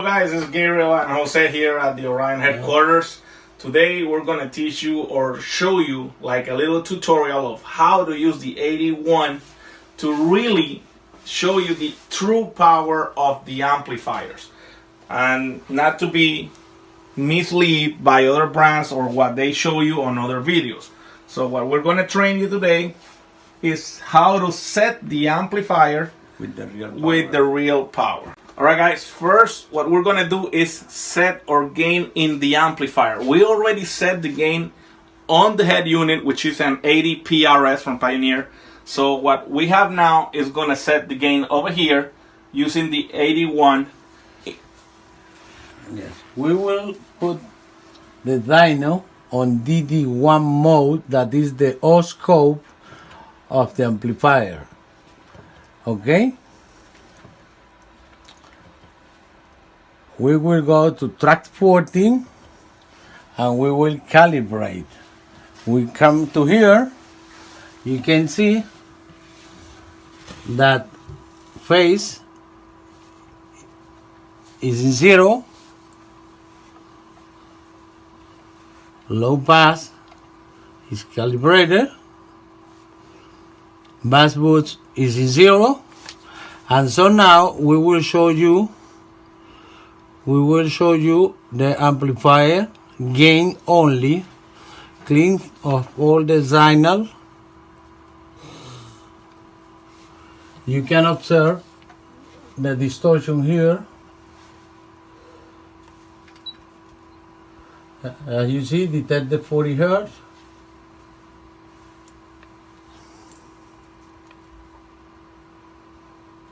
Hello guys, this is Gabriel and Jose here at the Orion headquarters. Today we're going to teach you or show you like a little tutorial of how to use the AD1 to really show you the true power of the amplifiers and not to be misled by other brands or what they show you on other videos. So what we're going to train you today is how to set the amplifier with the real power. Alright guys, first what we're gonna do is set our gain in the amplifier. We already set the gain on the head unit, which is an 80 PRS from Pioneer. So what we have now is gonna set the gain over here using the AD1. Yes, we will put the dyno on DD1 mode, that is the oscope of the amplifier. Okay? We will go to track 14 and we will calibrate. We come to here, you can see that phase is in 0, low pass is calibrated, bass boost is in 0, and so now we will show you the amplifier gain only, clean of all the signal. You can observe the distortion here. As you see, detect the 40 Hertz.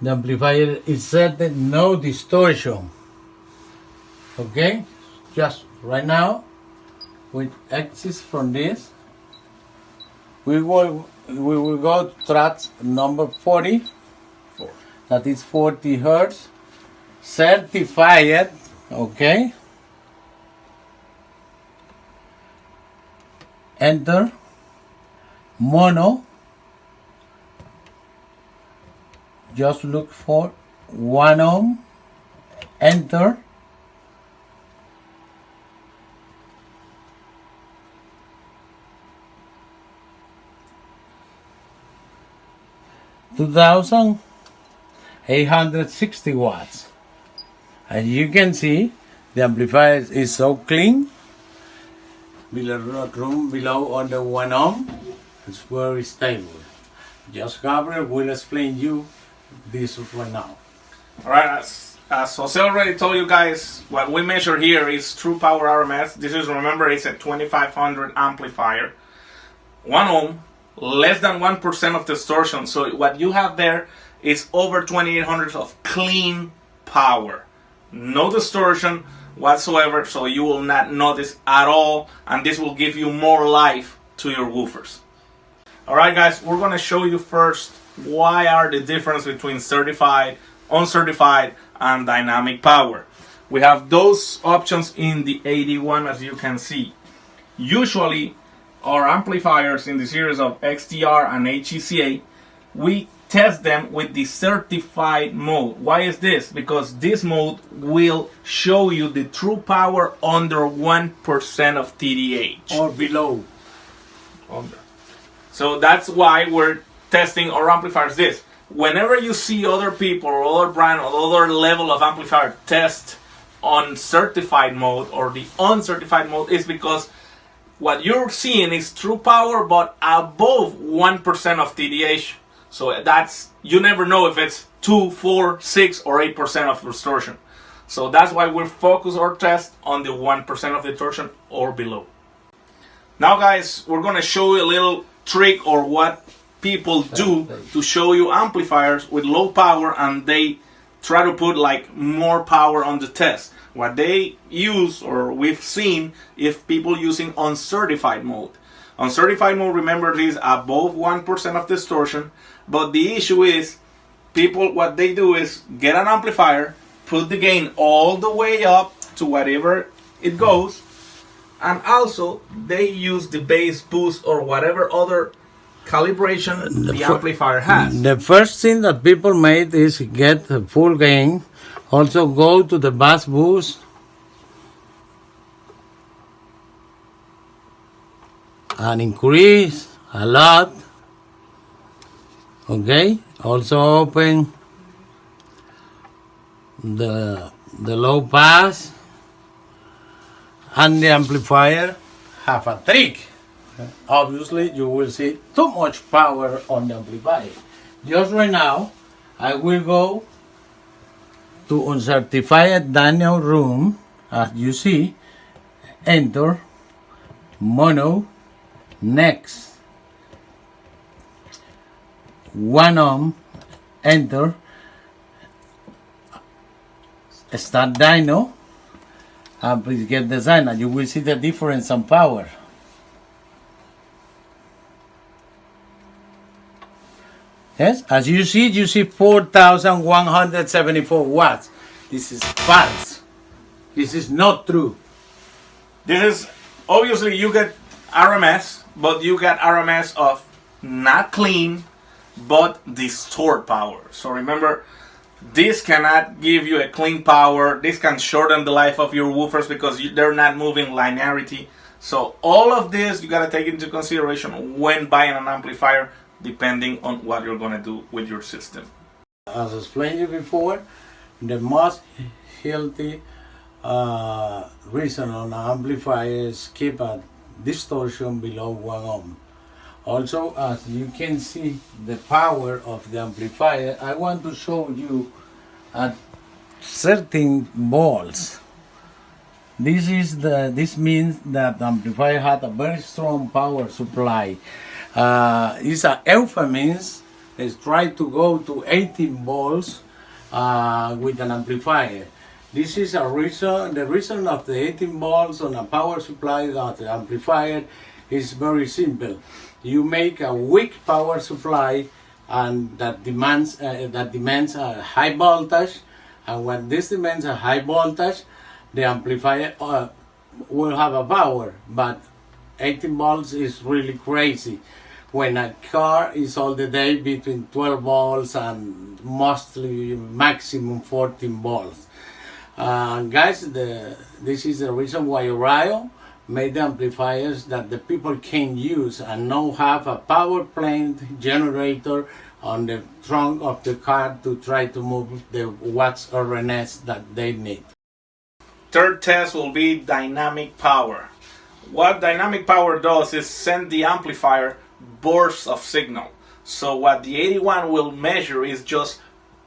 The amplifier is set at no distortion. Okay, just right now, with exits from this, we will go to track number 40. That is 40 Hertz, certified. Okay. Enter. Mono. Just look for 1 ohm. Enter. $2,860 watts. As you can see, the amplifier is so clean. Room below on the 1 ohm, it's very stable. Just Gabriel will explain you this right now. Alright, as Jose already told you guys, what we measure here is true power RMS. This is, remember, it's a 2500 amplifier. 1 ohm, less than 1% of distortion. So what you have there is over 2800 of clean power. No distortion whatsoever, so you will not notice at all, and this will give you more life to your woofers. Alright guys, we're going to show you first why are the difference between certified, uncertified, and dynamic power. We have those options in the AD1, as you can see. Usually our amplifiers in the series of XTR and HECA, we test them with the certified mode. Why is this? Because this mode will show you the true power under 1% of TDH. Or below. So that's why we're testing our amplifiers this. Whenever you see other people or other brand or other level of amplifier test on certified mode or the uncertified mode, is because what you're seeing is true power but above 1% of TDH. So that's, you never know if it's 2, 4, 6 or 8% of distortion. So that's why we focus our test on the 1% of distortion or below. Now guys, we're going to show you a little trick or what people do to show you amplifiers with low power and they try to put like more power on the test. What they use, or we've seen, if people using uncertified mode. Uncertified mode, remember, is above 1% of distortion, but the issue is people, what they do is get an amplifier, put the gain all the way up to whatever it goes, and also they use the bass boost or whatever other calibration the amplifier has. The first thing that people made is get the full gain Also go to the bass boost and increase a lot. Okay, also open the low pass, and the amplifier have a trick. Obviously you will see too much power on the amplifier. Just right now I will go to uncertified dyno room. As you see, enter mono, next 1 ohm, enter start dyno, and please get the sign, and you will see the difference in power. Yes, as you see 4,174 watts. This is false. This is not true. This is, obviously you get RMS, but you get RMS of not clean, but distort power. So remember, this cannot give you a clean power. This can shorten the life of your woofers because they're not moving linearity. So all of this you gotta take into consideration when buying an amplifier, depending on what you're gonna do with your system. As explained you before, the most healthy reason on amplifiers keep a distortion below 1 ohm. Also, as you can see the power of the amplifier, I want to show you at certain volts. This means that the amplifier had a very strong power supply. It's a euphemism. Is try to go to 18 volts with an amplifier. This is a reason. The reason of the 18 volts on a power supply of the amplifier is very simple. You make a weak power supply, and that demands a high voltage, and when this demands a high voltage, the amplifier will have a power. But 18 volts is really crazy when a car is all the day between 12 volts and mostly maximum 14 volts. Guys, this is the reason why Orion made the amplifiers that the people can use and now have a power plant generator on the trunk of the car to try to move the watts or RNS that they need. Third test will be dynamic power. What dynamic power does is send the amplifier bursts of signal. So what the AD1 will measure is just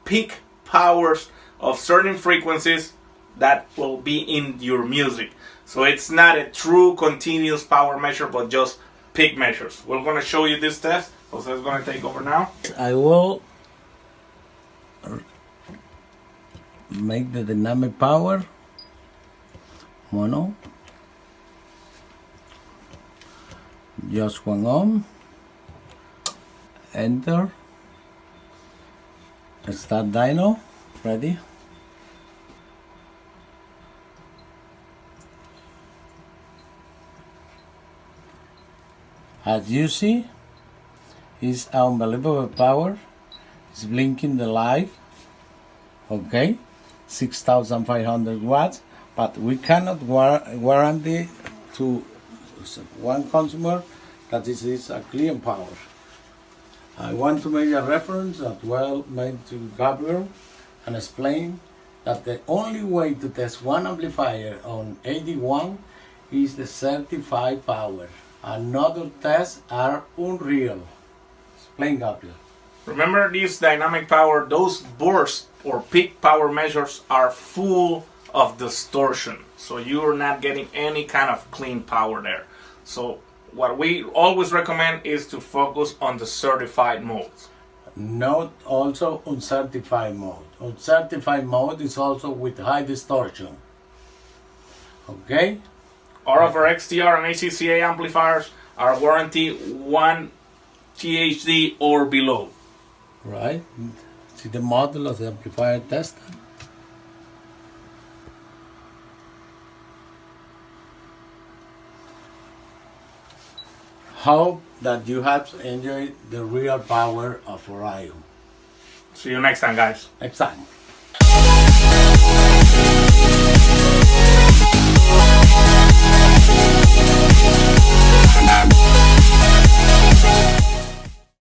peak powers of certain frequencies that will be in your music. So it's not a true continuous power measure, but just peak measures. We're going to show you this test. Jose is going to take over now. I will make the dynamic power mono, just 1 ohm, enter, start dyno, ready. As you see, it's unbelievable power. It's blinking the light. Okay, 6,500 watts, but we cannot guarantee to one consumer that this is a clean power. I want to make a reference that well made to Gabriel and explain that the only way to test one amplifier on AD1 is the certified power. Another tests are unreal. Explain, Gabriel. Remember this dynamic power, those burst or peak power measures are full of distortion. So you're not getting any kind of clean power there. So what we always recommend is to focus on the certified modes. Note also uncertified mode. Uncertified mode is also with high distortion. Okay? All of our XTR and ACCA amplifiers are warranty 1 THD or below. Right? See the model of the amplifier tester? Hope that you have enjoyed the real power of Orion. See you next time, guys. Next time.